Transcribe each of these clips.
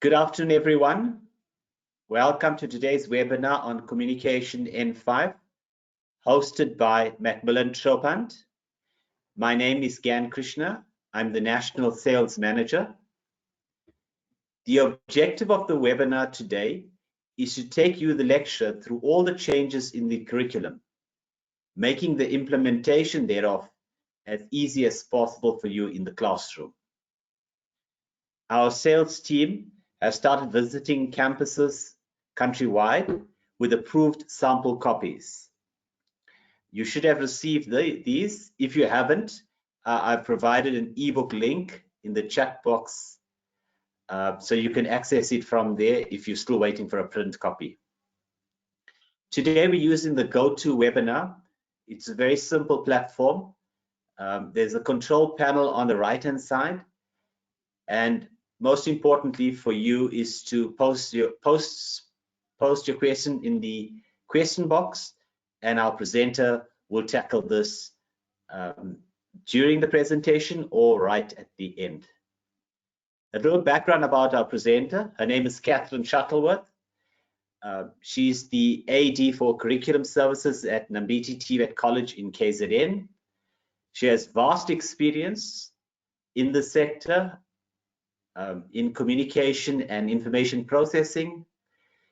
Good afternoon, everyone. Welcome to today's webinar on Communication N5, hosted by Macmillan Chopant. My name is Gyan Krishna. I'm the National Sales Manager. The objective of the webinar today is to take you the lecture through all the changes in the curriculum, making the implementation thereof as easy as possible for you in the classroom. Our sales team has started visiting campuses countrywide with approved sample copies. You should have received these. If you haven't, I've provided an ebook link in the chat box, so you can access it from there if you're still waiting for a print copy. Today we're using the GoToWebinar. It's a very simple platform. There's a control panel on the right-hand side, and most importantly for you is to post your question in the question box, and our presenter will tackle this during the presentation or right at the end. A little background about our presenter. Her name is Catherine Shuttleworth. She's the AD for Curriculum Services at Nambiti TVET College in KZN. She has vast experience in the sector, in communication and information processing.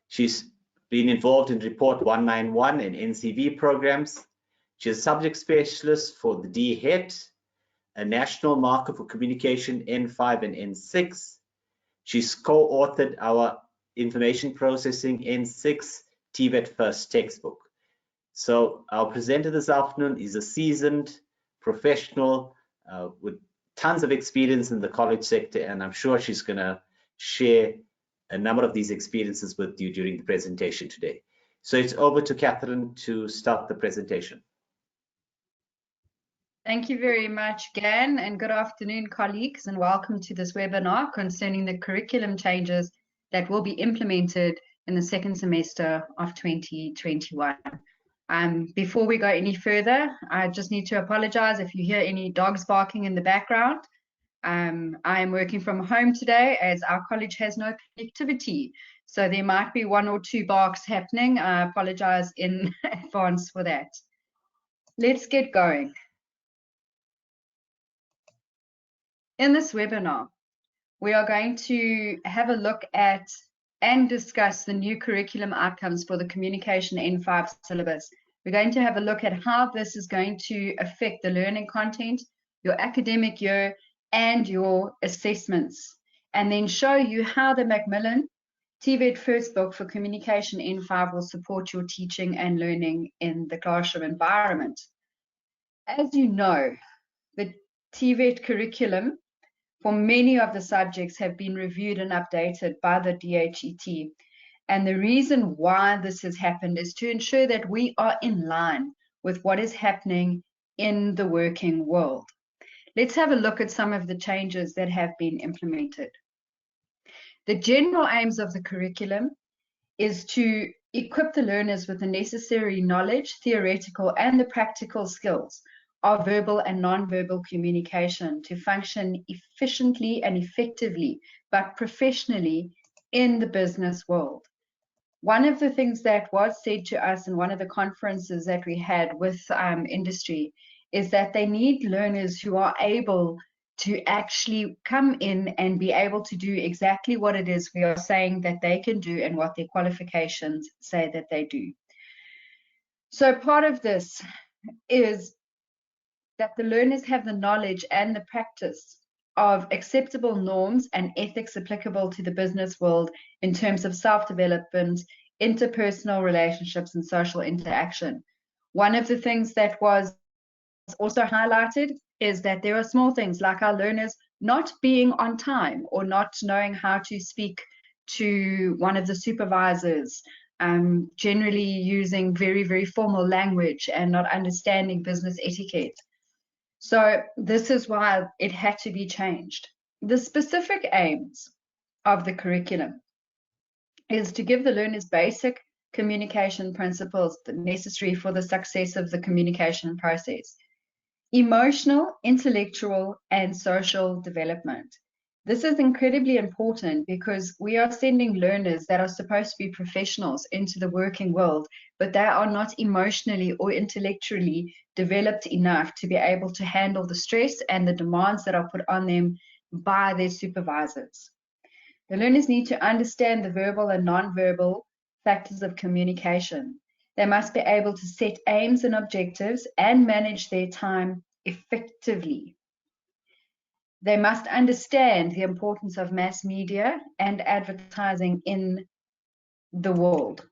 She's been involved in Report 191 and NCV programs. She's a subject specialist for the DHET, a national marker for communication N5 and N6. She's co-authored our information processing N6 TVET first textbook. So our presenter this afternoon is a seasoned professional with tons of experience in the college sector, and I'm sure she's going to share a number of these experiences with you during the presentation today. So it's over to Catherine to start the presentation. Thank you very much, Gan, and good afternoon, colleagues, and welcome to this webinar concerning the curriculum changes that will be implemented in the second semester of 2021. Before we go any further, I just need to apologize if you hear any dogs barking in the background. I am working from home today as our college has no connectivity, so there might be one or two barks happening. I apologize in advance for that. Let's get going. In this webinar, we are going to have a look at and discuss the new curriculum outcomes for the Communication N5 syllabus. We're going to have a look at how this is going to affect the learning content, your academic year, and your assessments, and then show you how the Macmillan TVET First Book for Communication N5 will support your teaching and learning in the classroom environment. As you know, the TVET curriculum for many of the subjects have been reviewed and updated by the DHET. And the reason why this has happened is to ensure that we are in line with what is happening in the working world. Let's have a look at some of the changes that have been implemented. The general aims of the curriculum is to equip the learners with the necessary knowledge, theoretical and the practical skills of verbal and non-verbal communication to function efficiently and effectively, but professionally in the business world. One of the things that was said to us in one of the conferences that we had with industry is that they need learners who are able to actually come in and be able to do exactly what it is we are saying that they can do and what their qualifications say that they do. So part of this is that the learners have the knowledge and the practice of acceptable norms and ethics applicable to the business world in terms of self-development, interpersonal relationships, and social interaction. One of the things that was also highlighted is that there are small things like our learners not being on time or not knowing how to speak to one of the supervisors, generally using very, very formal language and not understanding business etiquette. So this is why it had to be changed. The specific aims of the curriculum is to give the learners basic communication principles necessary for the success of the communication process, emotional, intellectual, and social development, This is incredibly important because we are sending learners that are supposed to be professionals into the working world, but they are not emotionally or intellectually developed enough to be able to handle the stress and the demands that are put on them by their supervisors. The learners need to understand the verbal and non-verbal factors of communication. They must be able to set aims and objectives and manage their time effectively. They must understand the importance of mass media and advertising in the world.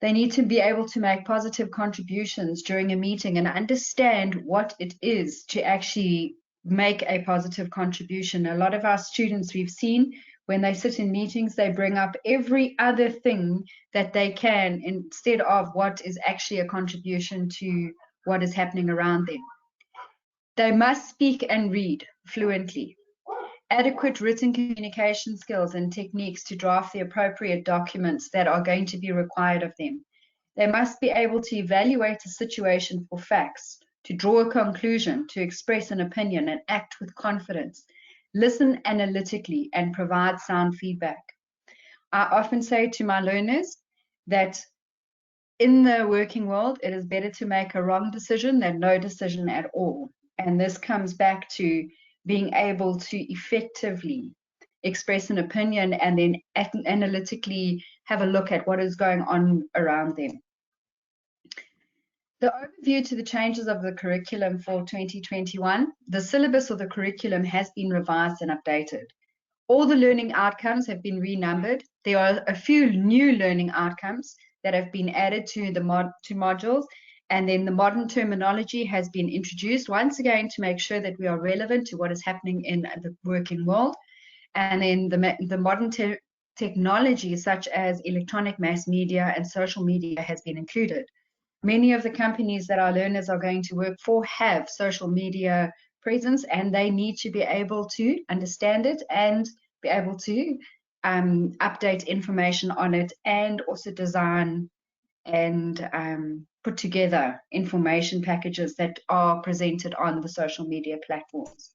They need to be able to make positive contributions during a meeting and understand what it is to actually make a positive contribution. A lot of our students we've seen when they sit in meetings, they bring up every other thing that they can instead of what is actually a contribution to what is happening around them. They must speak and read fluently. Adequate written communication skills and techniques to draft the appropriate documents that are going to be required of them. They must be able to evaluate a situation for facts, to draw a conclusion, to express an opinion and act with confidence, listen analytically and provide sound feedback. I often say to my learners that in the working world, it is better to make a wrong decision than no decision at all. And this comes back to being able to effectively express an opinion and then analytically have a look at what is going on around them. The overview to the changes of the curriculum for 2021, the syllabus of the curriculum has been revised and updated. All the learning outcomes have been renumbered. There are a few new learning outcomes that have been added to the modules, and then the modern terminology has been introduced once again to make sure that we are relevant to what is happening in the working world. And then the modern technology such as electronic mass media and social media has been included. Many of the companies that our learners are going to work for have social media presence, and they need to be able to understand it and be able to update information on it, and also design and put together information packages that are presented on the social media platforms.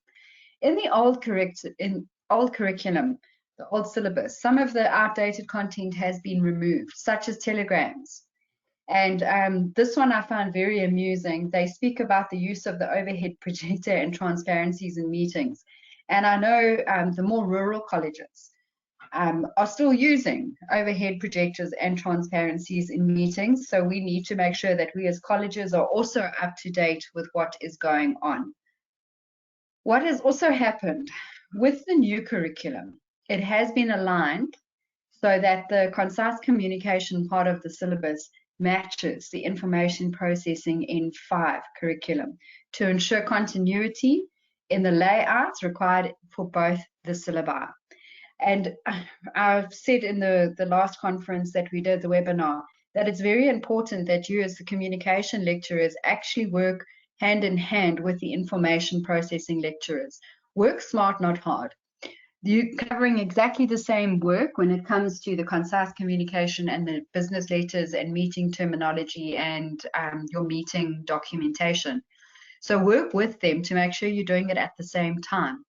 In the old curriculum, the old syllabus, some of the outdated content has been removed, such as telegrams. And this one I found very amusing. They speak about the use of the overhead projector and transparencies in meetings. And I know the more rural colleges are still using overhead projectors and transparencies in meetings. So we need to make sure that we as colleges are also up to date with what is going on. What has also happened with the new curriculum, it has been aligned so that the concise communication part of the syllabus matches the information processing in 5 curriculum to ensure continuity in the layouts required for both the syllabi. And I've said in the last conference that we did, the webinar, that it's very important that you as the communication lecturers actually work hand in hand with the information processing lecturers. Work smart, not hard. You're covering exactly the same work when it comes to the concise communication and the business letters and meeting terminology and your meeting documentation. So work with them to make sure you're doing it at the same time.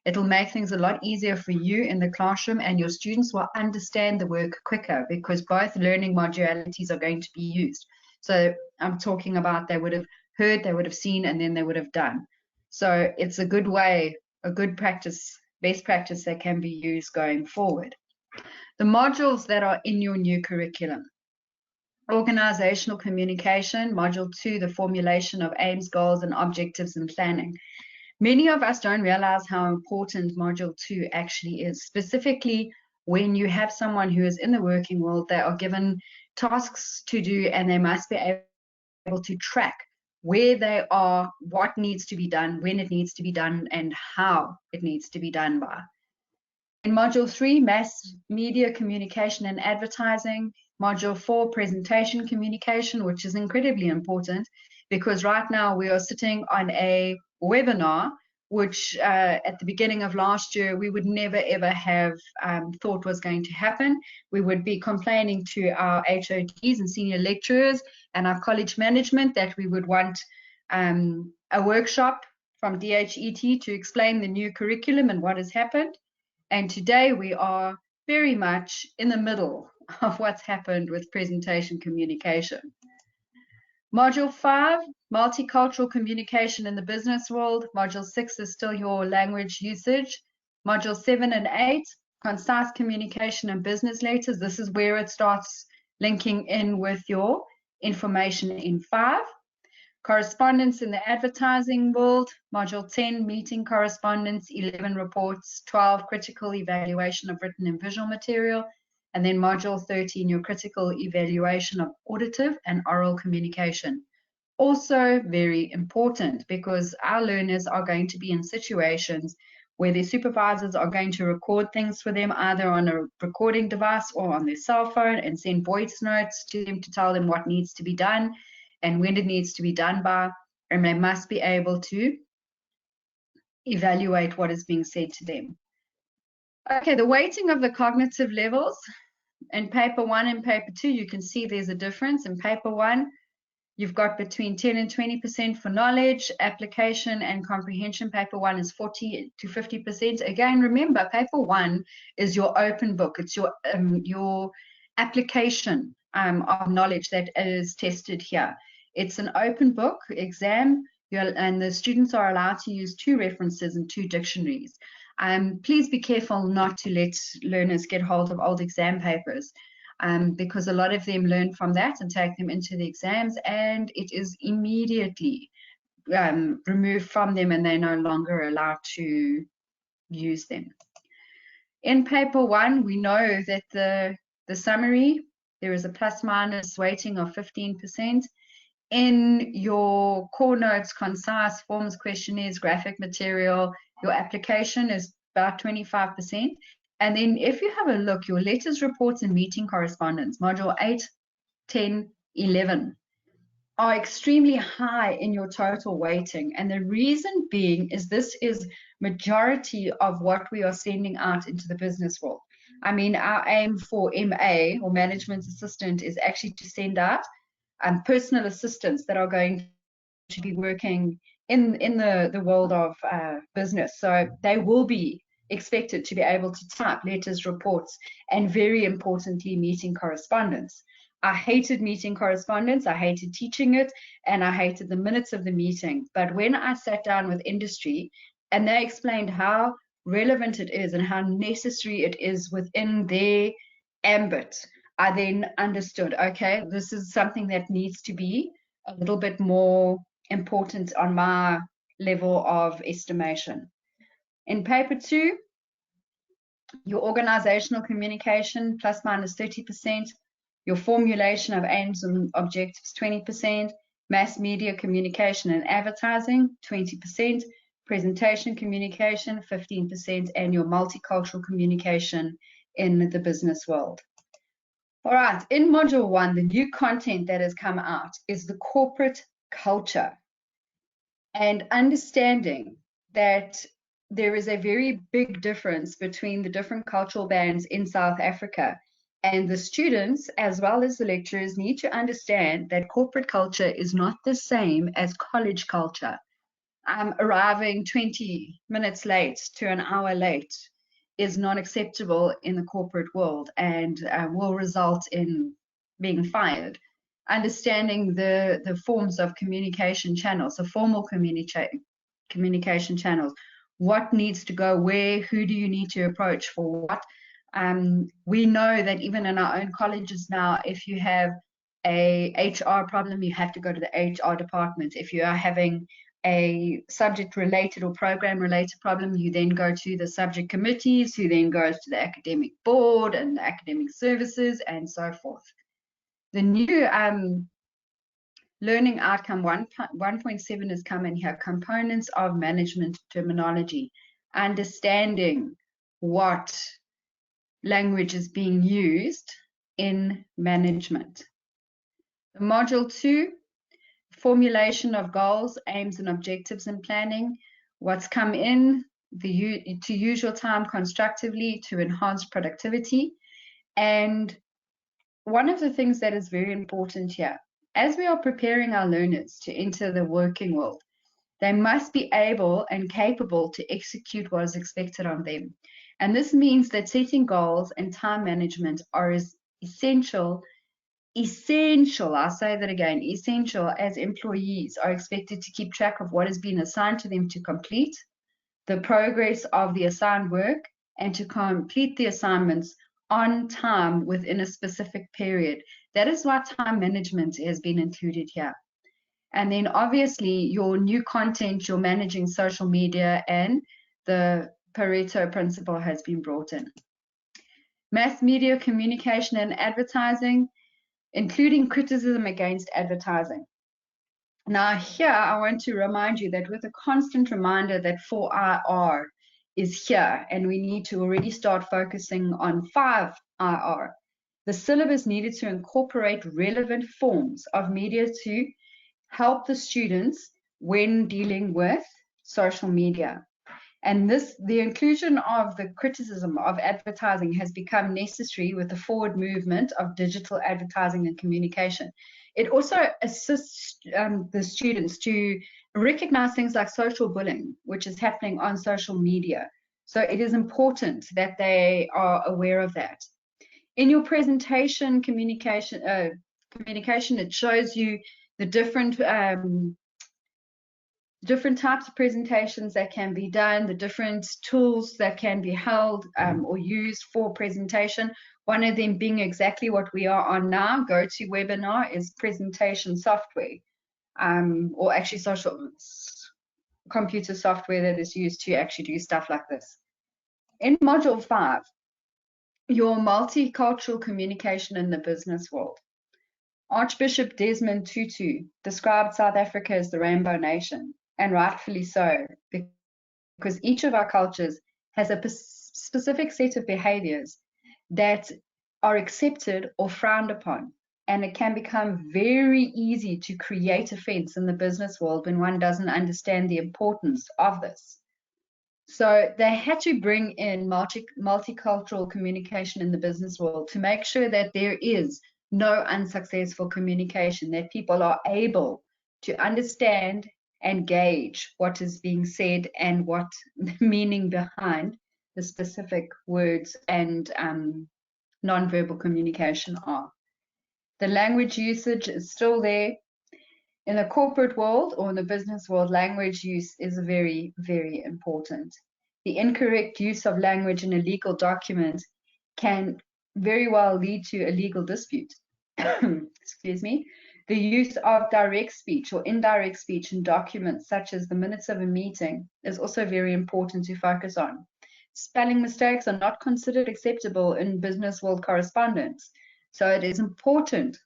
It'll make things a lot easier for you in the classroom, and your students will understand the work quicker because both learning modalities are going to be used. So I'm talking about they would have heard, they would have seen, and then they would have done. So it's a good way, a good practice, best practice that can be used going forward. The modules that are in your new curriculum: organizational communication, module 2, the formulation of aims, goals, and objectives and planning. Many of us don't realize how important module 2 actually is, specifically when you have someone who is in the working world. They are given tasks to do, and they must be able to track where they are, what needs to be done, when it needs to be done, and how it needs to be done by. In module 3, mass media communication and advertising. Module 4, presentation communication, which is incredibly important because right now we are sitting on a webinar which at the beginning of last year we would never ever have thought was going to happen. We would be complaining to our HODs and senior lecturers and our college management that we would want a workshop from DHET to explain the new curriculum and what has happened. And today we are very much in the middle of what's happened with presentation communication. Module 5, multicultural communication in the business world. Module 6 is still your language usage. Module 7 and 8, concise communication and business letters. This is where it starts linking in with your information in 5. Correspondence in the advertising world. Module 10, meeting correspondence. 11, reports. 12, critical evaluation of written and visual material. And then module 13, your critical evaluation of auditive and oral communication. Also very important, because our learners are going to be in situations where their supervisors are going to record things for them, either on a recording device or on their cell phone, and send voice notes to them to tell them what needs to be done and when it needs to be done by, and they must be able to evaluate what is being said to them. Okay, the weighting of the cognitive levels. In paper 1 and paper 2, you can see there's a difference. In paper 1, you've got between 10 and 20% for knowledge, application, and comprehension. Paper 1 is 40 to 50%. Again, remember, paper 1 is your open book. It's your application of knowledge that is tested here. It's an open book exam, and the students are allowed to use 2 references and 2 dictionaries. Please be careful not to let learners get hold of old exam papers, because a lot of them learn from that and take them into the exams, and it is immediately removed from them and they're no longer allowed to use them. In paper 1, we know that the summary, there is a plus minus weighting of 15%. In your core notes, concise, forms, questionnaires, graphic material, your application is about 25%. And then if you have a look, your letters, reports, and meeting correspondence, module 8, 10, 11, are extremely high in your total weighting. And the reason being is this is majority of what we are sending out into the business world. I mean, our aim for MA, or management assistant, is actually to send out personal assistants that are going to be working in the world of business. So they will be expected to be able to type letters, reports, and very importantly, meeting correspondence. I hated meeting correspondence, I hated teaching it, and I hated the minutes of the meeting. But when I sat down with industry and they explained how relevant it is and how necessary it is within their ambit, I then understood, okay, this is something that needs to be a little bit more important on my level of estimation. In paper 2, your organizational communication, plus minus 30%, your formulation of aims and objectives, 20%, mass media communication and advertising, 20%, presentation communication, 15%, and your multicultural communication in the business world. All right, in module 1, the new content that has come out is the corporate culture, and understanding that there is a very big difference between the different cultural bands in South Africa, and the students as well as the lecturers need to understand that corporate culture is not the same as college culture. Arriving 20 minutes late to an hour late is not acceptable in the corporate world and will result in being fired. Understanding the forms of communication channels, the formal communication channels, what needs to go where, who do you need to approach for what. We know that even in our own colleges now, if you have a HR problem, you have to go to the HR department. If you are having a subject-related or program-related problem, you then go to the subject committees, who then goes to the academic board and the academic services, and so forth. The new learning outcome 1.7 has come in here, components of management terminology, understanding what language is being used in management. Module 2, formulation of goals, aims, and objectives in planning. What's come in, to use your time constructively to enhance productivity. And one of the things that is very important here, as we are preparing our learners to enter the working world, They must be able and capable to execute what is expected of them. And this means that setting goals and time management are as essential, I'll say that again, essential as employees are expected to keep track of what has been assigned to them to complete, the progress of the assigned work, and to complete the assignments on time within a specific period. That is why time management has been included here. And then obviously your new content, you're managing social media, and the Pareto principle has been brought in. Mass media communication and advertising, including criticism against advertising. Now here, I want to remind you that with a constant reminder that 4IR is here, and we need to already start focusing on 5IR. The syllabus needed to incorporate relevant forms of media to help the students when dealing with social media. And the inclusion of the criticism of advertising has become necessary with the forward movement of digital advertising and communication. It also assists the students to recognize things like social bullying, which is happening on social media. So it is important that they are aware of that. In your presentation communication, it shows you the different types of presentations that can be done, the different tools that can be held or used for presentation. One of them being exactly what we are on now, GoToWebinar, is presentation software, or actually computer software that is used to actually do stuff like this. In Module 5, your multicultural communication in the business world. Archbishop Desmond Tutu described South Africa as the Rainbow Nation, and rightfully so, because each of our cultures has a specific set of behaviors that are accepted or frowned upon, and it can become very easy to create offense in the business world when one doesn't understand the importance of this. So they had to bring in multicultural communication in the business world to make sure that there is no unsuccessful communication, that people are able to understand and gauge what is being said and what the meaning behind the specific words and nonverbal communication are. The language usage is still there. In the corporate world or in the business world, language use is very, very important. The incorrect use of language in a legal document can very well lead to a legal dispute. Excuse me. The use of direct speech or indirect speech in documents such as the minutes of a meeting is also very important to focus on. Spelling mistakes are not considered acceptable in business world correspondence. So it is important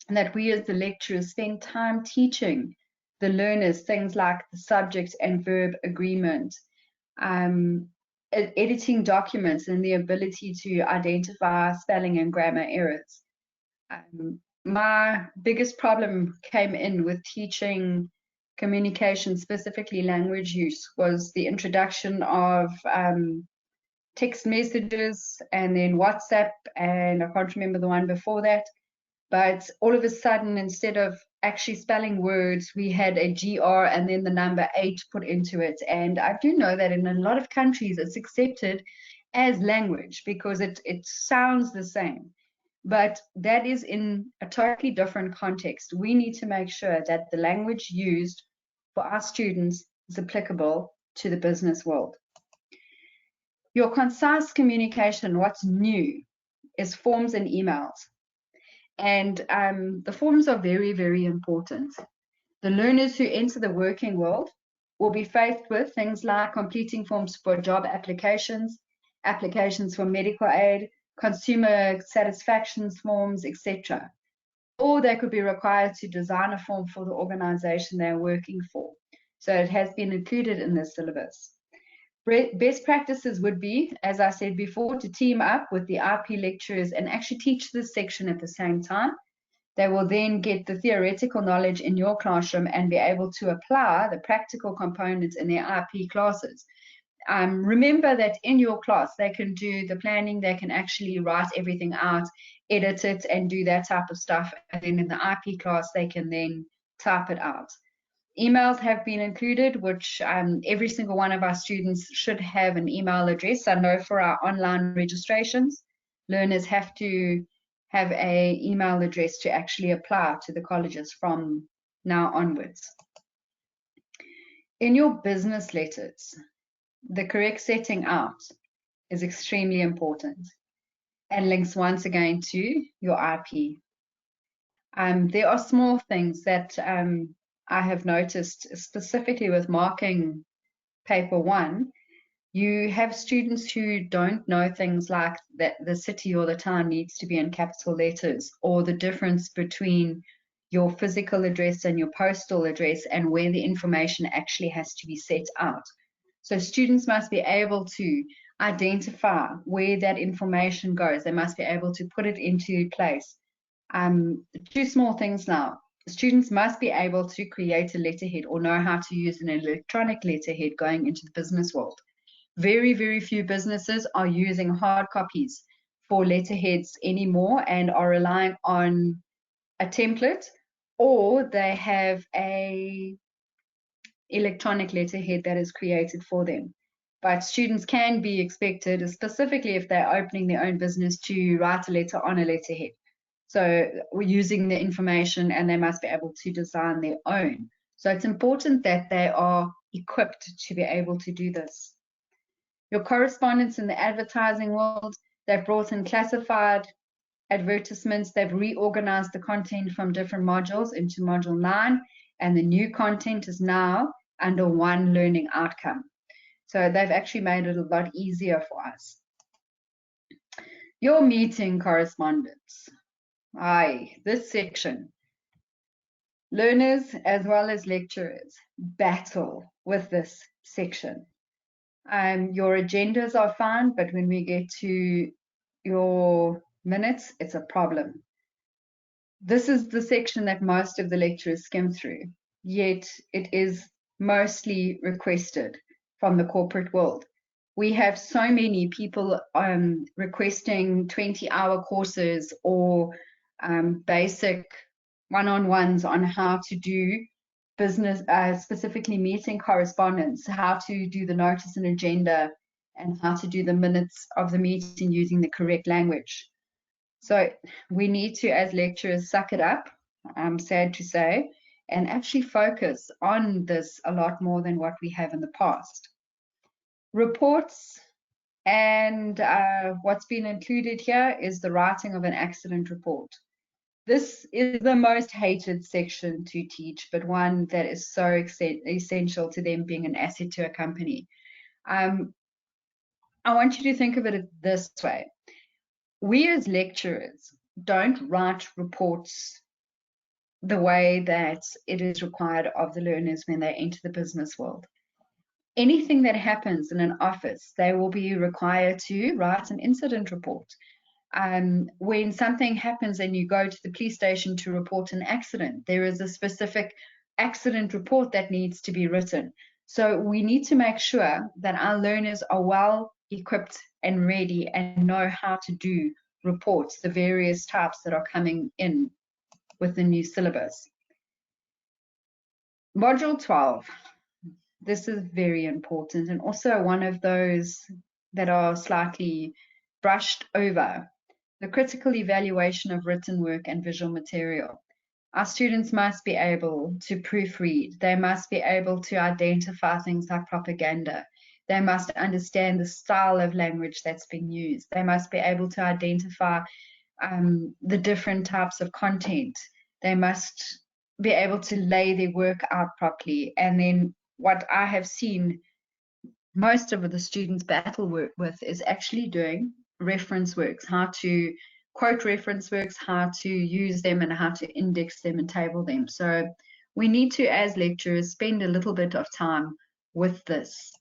that we as the lecturers spend time teaching the learners things like the subject and verb agreement, editing documents, and the ability to identify spelling and grammar errors. My biggest problem came in with teaching communication, specifically language use, was the introduction of text messages and then WhatsApp, and I can't remember the one before that. But all of a sudden, instead of actually spelling words, we had a GR and then the number 8 put into it. And I do know that in a lot of countries, it's accepted as language because it sounds the same. But that is in a totally different context. We need to make sure that the language used for our students is applicable to the business world. Your concise communication, what's new, is forms and emails. And the forms are very, very important. The learners who enter the working world will be faced with things like completing forms for job applications, applications for medical aid, consumer satisfaction forms, etc. Or they could be required to design a form for the organization they're working for. So it has been included in the syllabus. Best practices would be, as I said before, to team up with the IP lecturers and actually teach this section at the same time. They will then get the theoretical knowledge in your classroom and be able to apply the practical components in their IP classes. Remember that in your class, they can do the planning, they can actually write everything out, edit it, and do that type of stuff. And then in the IP class, they can then type it out. Emails have been included, which every single one of our students should have an email address. I know for our online registrations, learners have to have an email address to actually apply to the colleges from now onwards. In your business letters, the correct setting out is extremely important and links once again to your IP. There are small things that I have noticed specifically with marking paper 1. You have students who don't know things like that the city or the town needs to be in capital letters, or the difference between your physical address and your postal address and where the information actually has to be set out. So students must be able to identify where that information goes. They must be able to put it into place. 2 small things now. Students must be able to create a letterhead or know how to use an electronic letterhead going into the business world. Very, very few businesses are using hard copies for letterheads anymore and are relying on a template, or they have a electronic letterhead that is created for them. But students can be expected, specifically if they're opening their own business, to write a letter on a letterhead. So we're using the information, and they must be able to design their own. So it's important that they are equipped to be able to do this. Your correspondence in the advertising world, they've brought in classified advertisements. They've reorganized the content from different modules into module 9, and the new content is now under one learning outcome. So they've actually made it a lot easier for us. Your meeting correspondence. This section. Learners as well as lecturers battle with this section. Your agendas are fine, but when we get to your minutes, it's a problem. This is the section that most of the lecturers skim through, yet it is mostly requested from the corporate world. We have so many people requesting 20-hour courses or basic one-on-ones on how to do business, specifically meeting correspondence, how to do the notice and agenda, and how to do the minutes of the meeting using the correct language. So we need to, as lecturers, suck it up, I'm sad to say, and actually focus on this a lot more than what we have in the past. Reports, and what's been included here is the writing of an accident report. This is the most hated section to teach, but one that is so essential to them being an asset to a company. I want you to think of it this way. We as lecturers don't write reports the way that it is required of the learners when they enter the business world. Anything that happens in an office, they will be required to write an incident report. When something happens and you go to the police station to report an accident, there is a specific accident report that needs to be written. So we need to make sure that our learners are well equipped and ready and know how to do reports, the various types that are coming in with the new syllabus. Module 12. This is very important and also one of those that are slightly brushed over. The critical evaluation of written work and visual material. Our students must be able to proofread. They must be able to identify things like propaganda. They must understand the style of language that's being used. They must be able to identify the different types of content. They must be able to lay their work out properly. And then what I have seen most of the students battle with is actually doing reference works, how to quote reference works, how to use them and how to index them and table them. So we need to, as lecturers, spend a little bit of time with this.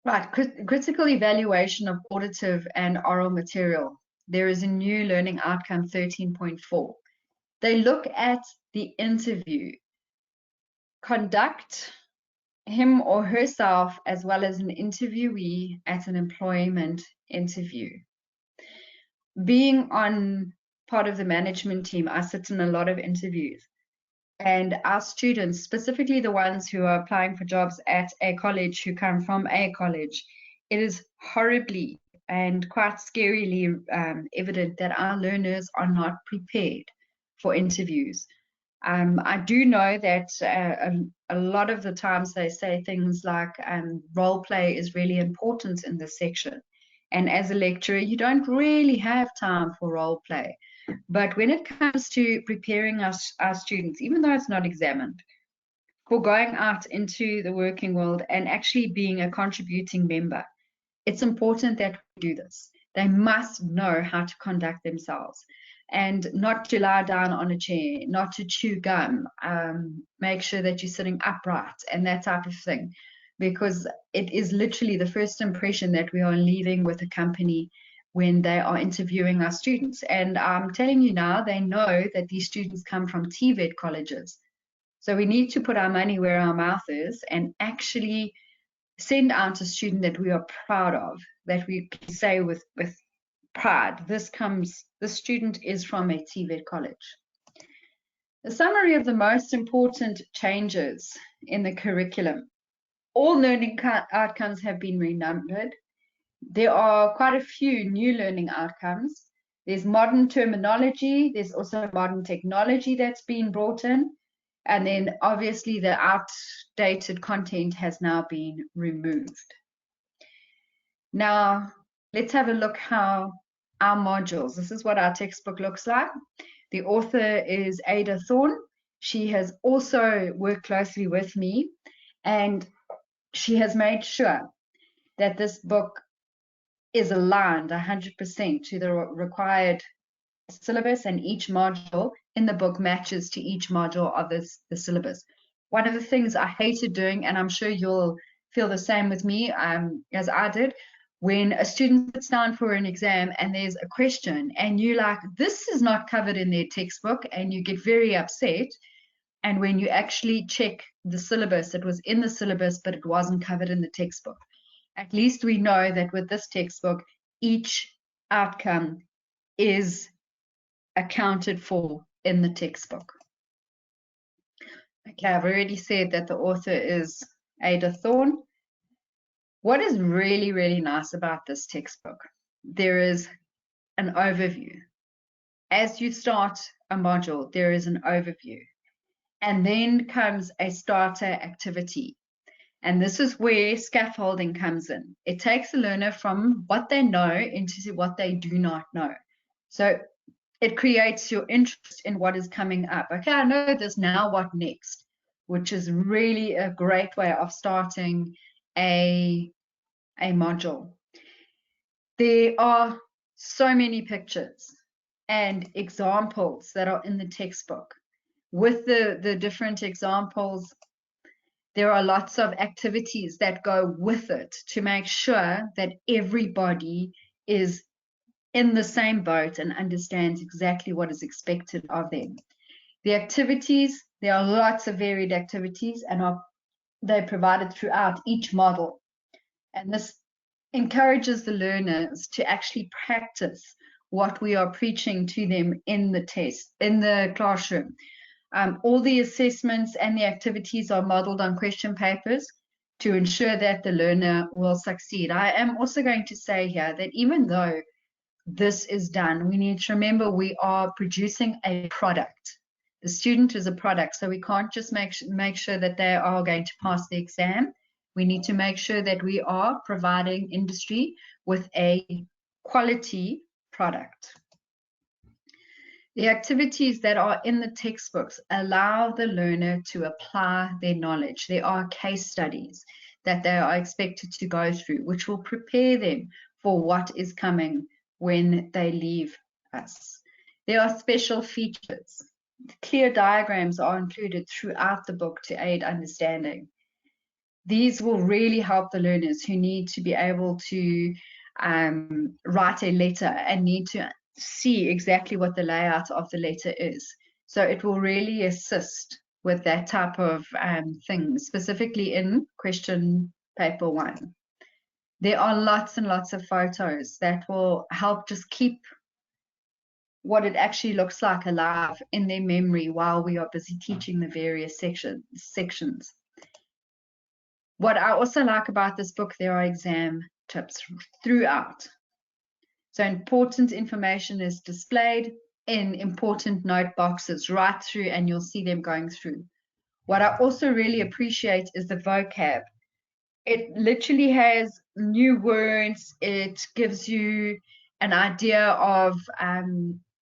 Right, critical evaluation of auditive and oral material. There is a new learning outcome 13.4. They look at the interview. Conduct him or herself as well as an interviewee at an employment interview. Being on part of the management team, I sit in a lot of interviews. And our students, specifically the ones who are applying for jobs at a college, who come from a college, it is horribly and quite scarily evident that our learners are not prepared for interviews. I do know that a lot of the times they say things like role play is really important in this section. And as a lecturer, you don't really have time for role play. But when it comes to preparing our students, even though it's not examined, for going out into the working world and actually being a contributing member, it's important that we do this. They must know how to conduct themselves and not to lie down on a chair, not to chew gum, make sure that you're sitting upright and that type of thing, because it is literally the first impression that we are leaving with a company when they are interviewing our students. And I'm telling you now, they know that these students come from TVET colleges. So we need to put our money where our mouth is and actually send out a student that we are proud of, that we can say with pride, this student is from a TVET college. The summary of the most important changes in the curriculum. All learning outcomes have been renumbered. There are quite a few new learning outcomes. There's modern terminology. There's also modern technology that's been brought in. And then obviously the outdated content has now been removed. Now, let's have a look how our modules, this is what our textbook looks like. The author is Ada Thorne. She has also worked closely with me, and she has made sure that this book is aligned 100% to the required syllabus, and each module in the book matches to each module of the syllabus. One of the things I hated doing, and I'm sure you'll feel the same with me as I did, when a student sits down for an exam and there's a question and you're like, this is not covered in their textbook, and you get very upset. And when you actually check the syllabus, it was in the syllabus, but it wasn't covered in the textbook. At least we know that with this textbook, each outcome is accounted for in the textbook. Okay, I've already said that the author is Ada Thorne. What is really, really nice about this textbook? There is an overview. As you start a module, there is an overview. And then comes a starter activity. And this is where scaffolding comes in. It takes the learner from what they know into what they do not know. So it creates your interest in what is coming up. Okay, I know this, now what next? Which is really a great way of starting a module. There are so many pictures and examples that are in the textbook. With the different examples, there are lots of activities that go with it to make sure that everybody is in the same boat and understands exactly what is expected of them. The activities, there are lots of varied activities, and they're provided throughout each model. And this encourages the learners to actually practice what we are preaching to them in the classroom. All the assessments and the activities are modeled on question papers to ensure that the learner will succeed. I am also going to say here that even though this is done, we need to remember we are producing a product. The student is a product, so we can't just make sure that they are going to pass the exam. We need to make sure that we are providing industry with a quality product. The activities that are in the textbooks allow the learner to apply their knowledge. There are case studies that they are expected to go through, which will prepare them for what is coming when they leave us. There are special features. Clear diagrams are included throughout the book to aid understanding. These will really help the learners who need to be able to write a letter and need to see exactly what the layout of the letter is. So it will really assist with that type of thing, specifically in question paper 1. There are lots and lots of photos that will help just keep what it actually looks like alive in their memory while we are busy teaching the various sections. What I also like about this book, there are exam tips throughout. So important information is displayed in important note boxes right through, and you'll see them going through. What I also really appreciate is the vocab. It literally has new words. It gives you an idea of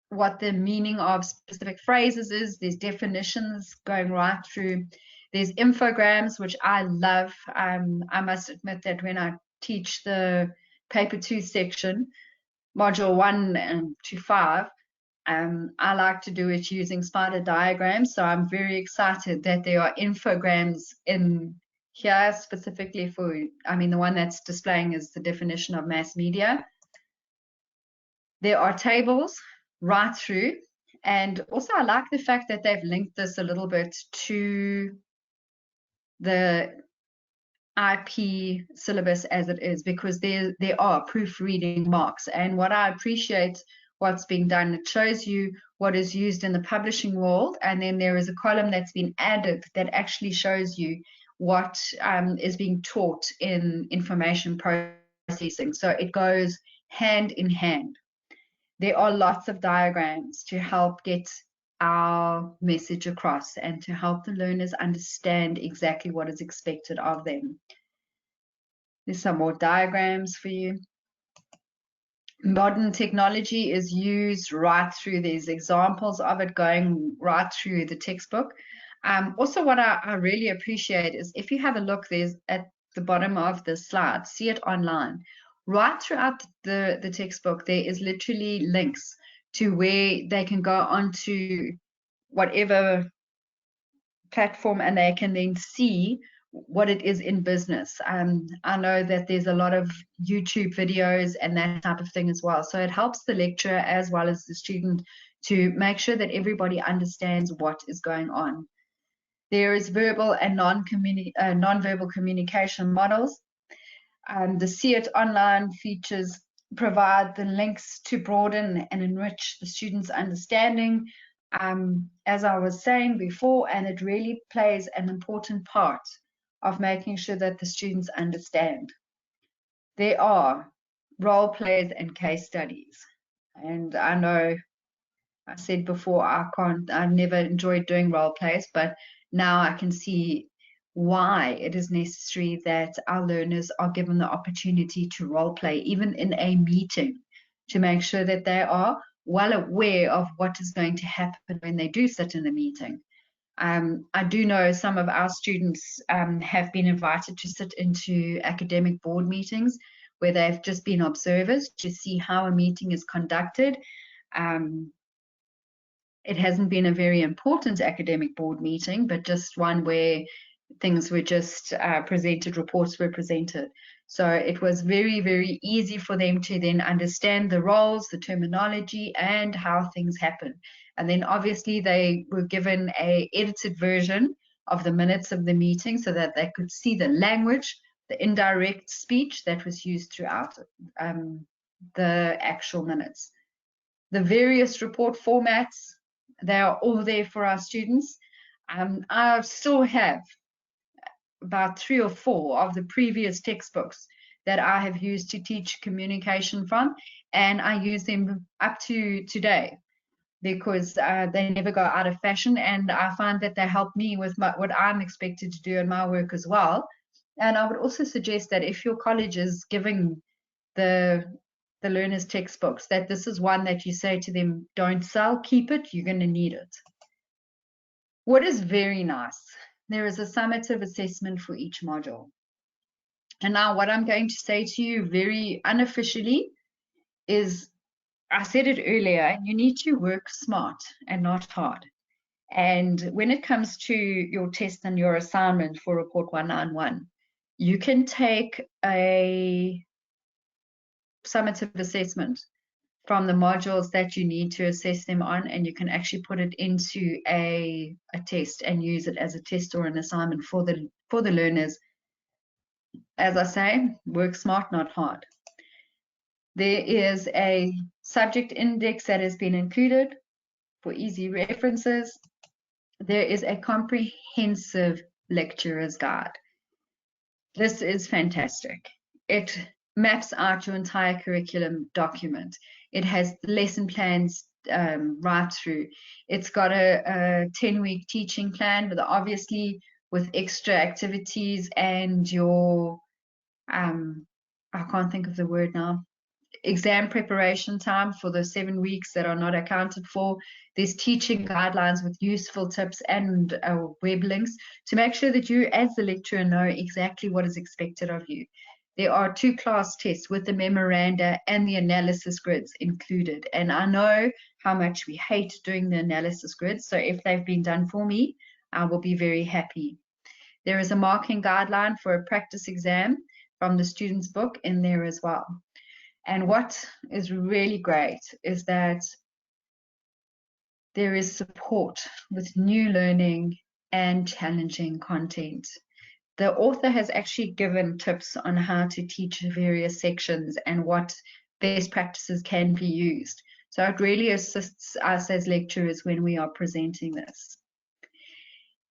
what the meaning of specific phrases is. There's definitions going right through. There's infograms, which I love. I must admit that when I teach the paper 2 section, module 1 to 5, I like to do it using spider diagrams. So I'm very excited that there are infograms in here specifically for, the one that's displaying is the definition of mass media. There are tables right through. And also I like the fact that they've linked this a little bit to the IP syllabus as it is, because there are proofreading marks. And what I appreciate what's being done, it shows you what is used in the publishing world, and then there is a column that's been added that actually shows you what is being taught in information processing. So it goes hand in hand. There are lots of diagrams to help get our message across and to help the learners understand exactly what is expected of them. There's some more diagrams for you. Modern technology is used right through. There's examples of it going right through the textbook. Also, what I really appreciate is if you have a look, there's at the bottom of the slide, see it online. Right throughout the textbook, there is literally links to where they can go onto whatever platform and they can then see what it is in business. I know that there's a lot of YouTube videos and that type of thing as well. So it helps the lecturer as well as the student to make sure that everybody understands what is going on. There is verbal and non-verbal communication models. The See It Online features provide the links to broaden and enrich the students' understanding, as I was saying before, and it really plays an important part of making sure that the students understand. There are role plays and case studies. And I know I said before, I've never enjoyed doing role plays, but now I can see why it is necessary that our learners are given the opportunity to role play, even in a meeting, to make sure that they are well aware of what is going to happen when they do sit in a meeting. I do know some of our students have been invited to sit into academic board meetings where they've just been observers to see how a meeting is conducted. It hasn't been a very important academic board meeting, but just one where things were just presented, reports were presented. So it was very, very easy for them to then understand the roles, the terminology, and how things happen. And then obviously they were given an edited version of the minutes of the meeting so that they could see the language, the indirect speech that was used throughout the actual minutes. The various report formats, they are all there for our students. I still have about 3 or 4 of the previous textbooks that I have used to teach communication from, and I use them up to today because they never go out of fashion, and I find that they help me with what I'm expected to do in my work as well. And I would also suggest that if your college is giving the learners textbooks, that this is one that you say to them, don't sell, keep it, you're going to need it. What is very nice, there is a summative assessment for each module. And now what I'm going to say to you very unofficially is, I said it earlier, you need to work smart and not hard. And when it comes to your test and your assignment for Report 191, you can take a summative assessment from the modules that you need to assess them on, and you can actually put it into a test and use it as a test or an assignment for the learners. As I say, work smart, not hard. There is a subject index that has been included for easy references. There is a comprehensive lecturer's guide. This is fantastic. It maps out your entire curriculum document. It has lesson plans right through. It's got a 10-week teaching plan, but obviously with extra activities and your, I can't think of the word now, exam preparation time for the 7 weeks that are not accounted for. There's teaching guidelines with useful tips and web links to make sure that you as the lecturer know exactly what is expected of you. There are 2 class tests with the memoranda and the analysis grids included. And I know how much we hate doing the analysis grids. So if they've been done for me, I will be very happy. There is a marking guideline for a practice exam from the student's book in there as well. And what is really great is that there is support with new learning and challenging content. The author has actually given tips on how to teach various sections and what best practices can be used. So it really assists us as lecturers when we are presenting this.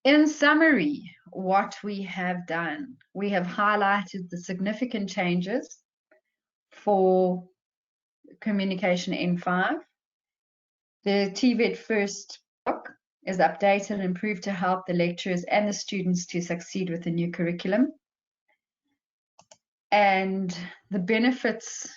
In summary, what we have done, we have highlighted the significant changes for Communication N5. The TVET First book is updated and improved to help the lecturers and the students to succeed with the new curriculum. And the benefits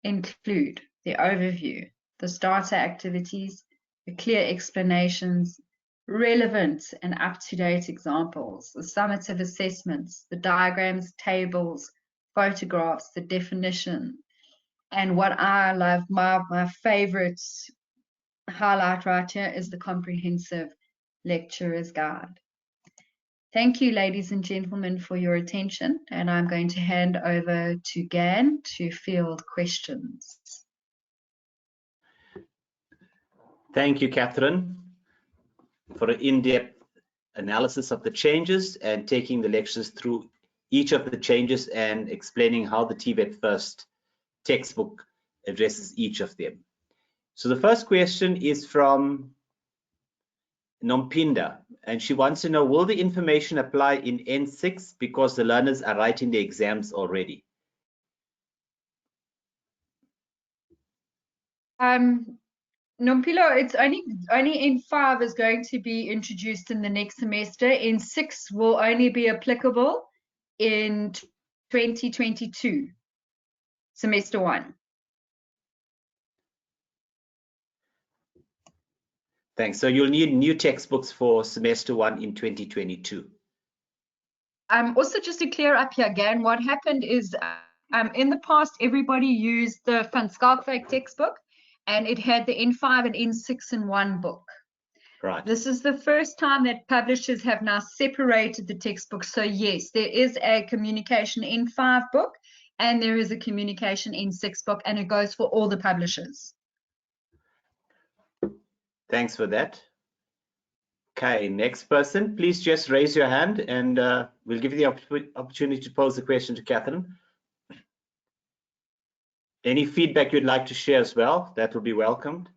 include the overview, the starter activities, the clear explanations, relevant and up-to-date examples, the summative assessments, the diagrams, tables, photographs, the definition. And what I love, my favorite highlight right here is the comprehensive lecturer's guide. Thank you, ladies and gentlemen, for your attention. And I'm going to hand over to Gan to field questions. Thank you, Catherine, for an in-depth analysis of the changes and taking the lectures through each of the changes and explaining how the TVET First textbook addresses each of them. So the first question is from Nompinda, and she wants to know, will the information apply in N6 because the learners are writing the exams already? Nompilo, it's only N5 is going to be introduced in the next semester. N6 will only be applicable in 2022, semester 1. Thanks. So you'll need new textbooks for semester 1 in 2022. Also, just to clear up here again, what happened is in the past, everybody used the Van Schalkwyk textbook, and it had the N5 and N6 in one book. Right. This is the first time that publishers have now separated the textbooks. So yes, there is a Communication N5 book, and there is a Communication N6 book, and it goes for all the publishers. Thanks for that. Okay, next person, please just raise your hand and we'll give you the opportunity to pose the question to Catherine. Any feedback you'd like to share as well, that will be welcomed.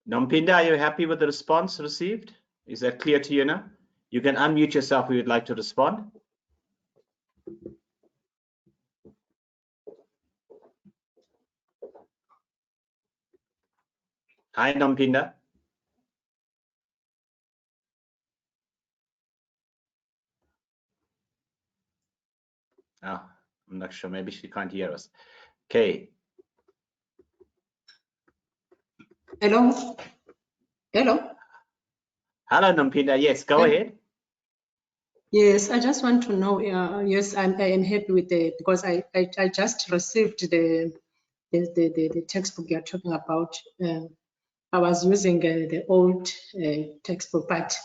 Nompinda, are you happy with the response received? Is that clear to you now? You can unmute yourself if you'd like to respond. Hi, Nompinda. Oh, I'm not sure. Maybe she can't hear us. Okay. Hello. Hello. Hello, Nompinda. Yes, go ahead. Yes, I just want to know. Yes, I am happy with the, because I just received the textbook you're talking about. I was using the old textbook, but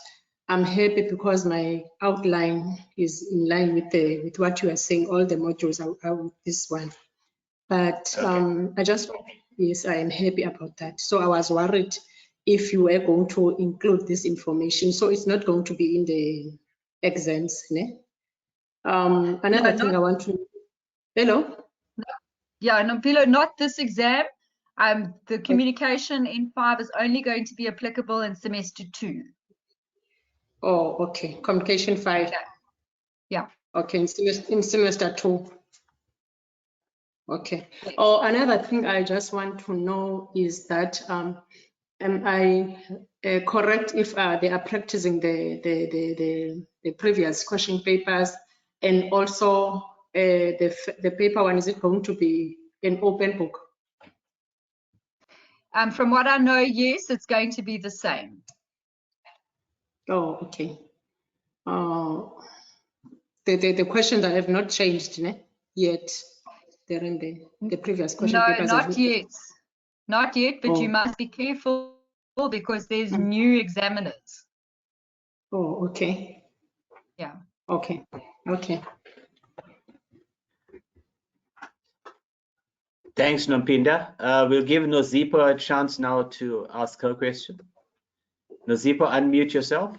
I'm happy because my outline is in line with what you are saying. All the modules are this one. But Okay. yes, I am happy about that. So I was worried if you were going to include this information. So it's not going to be in the exams. Ne? Another thing I want to, hello? Yeah, no, Pilo, not this exam. The communication in 5 is only going to be applicable in semester 2. Oh, okay. Communication 5. Okay. Yeah. Okay, in semester 2. Okay. Oh, another thing I just want to know is that am I correct if they are practicing the previous question papers, and also the paper one, is it going to be an open book? From what I know, yes, it's going to be the same. Oh, okay. The questions that have not changed yet. They're in the previous question No, papers. not yet. Not yet, but you Oh. must be careful because there's new examiners. Oh, okay. Yeah. Okay. Okay. Thanks, Nompinda. We'll give Nozipo a chance now to ask her question. Nozipo, unmute yourself.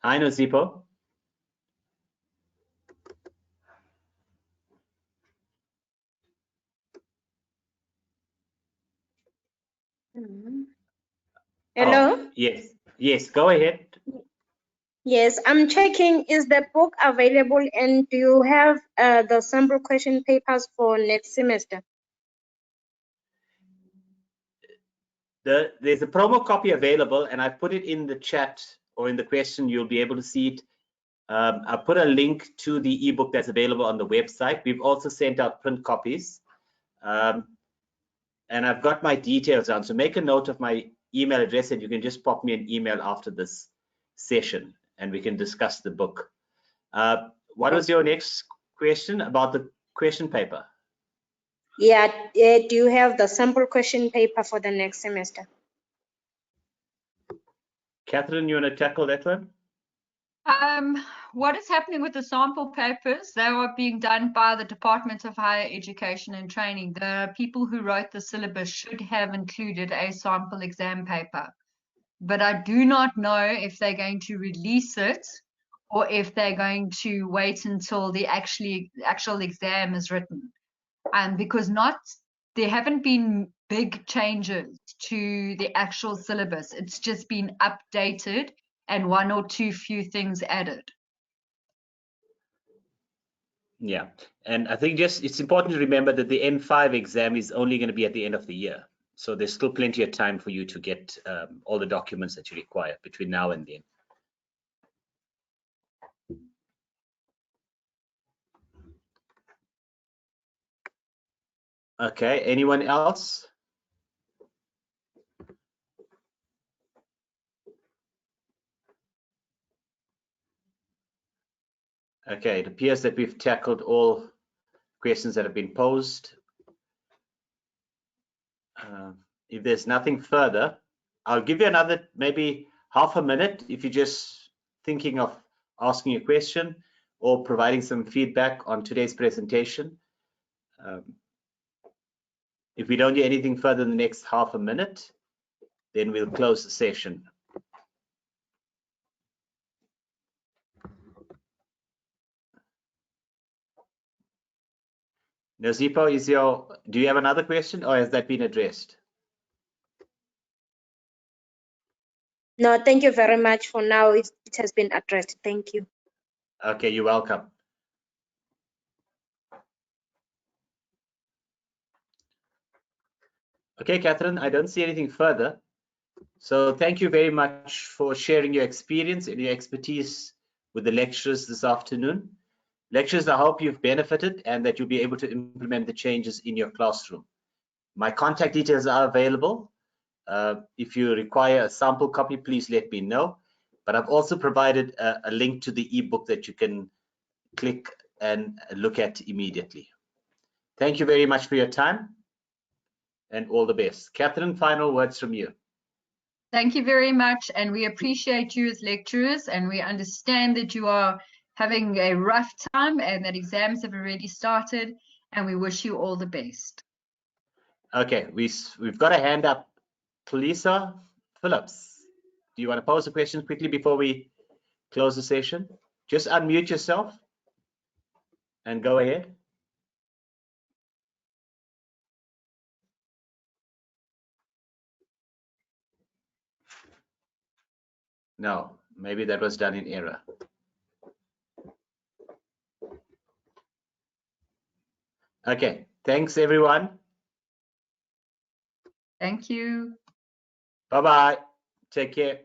Hi, Nozipo. Hello? Oh, yes. Yes, go ahead. Yes, I'm checking, is the book available, and do you have the sample question papers for next semester? There's a promo copy available, and I put it in the chat or in the question. You'll be able to see it. I put a link to the ebook that's available on the website. We've also sent out print copies. And I've got my details down. So make a note of my email address, and you can just pop me an email after this session, and we can discuss the book. What was your next question about the question paper? Yeah, do you have the sample question paper for the next semester? Catherine, you want to tackle that one? What is happening with the sample papers? They are being done by the Department of Higher Education and Training. The people who wrote the syllabus should have included a sample exam paper, but I do not know if they're going to release it or if they're going to wait until the actual exam is written. Because there haven't been big changes to the actual syllabus. It's just been updated and one or two few things added. Yeah, and I think it's important to remember that the N5 exam is only going to be at the end of the year. So there's still plenty of time for you to get all the documents that you require between now and then. Okay, anyone else? Okay, it appears that we've tackled all questions that have been posed. If there's nothing further, I'll give you another maybe half a minute if you're just thinking of asking a question or providing some feedback on today's presentation. If we don't do anything further in the next half a minute, then we'll close the session. Nozipo, do you have another question, or has that been addressed? No, thank you very much for now. It has been addressed. Thank you. Okay, you're welcome. Okay, Catherine, I don't see anything further. So thank you very much for sharing your experience and your expertise with the lecturers this afternoon. Lecturers, I hope you've benefited and that you'll be able to implement the changes in your classroom. My contact details are available. If you require a sample copy, please let me know. But I've also provided a link to the ebook that you can click and look at immediately. Thank you very much for your time and all the best. Catherine, final words from you. Thank you very much, and we appreciate you as lecturers, and we understand that you are having a rough time and that exams have already started, and we wish you all the best. Okay, we've got a hand up. Lisa Phillips, do you want to pose a question quickly before we close the session? Just unmute yourself and go ahead. No, maybe that was done in error. Okay, thanks everyone. Thank you. Bye-bye. Take care.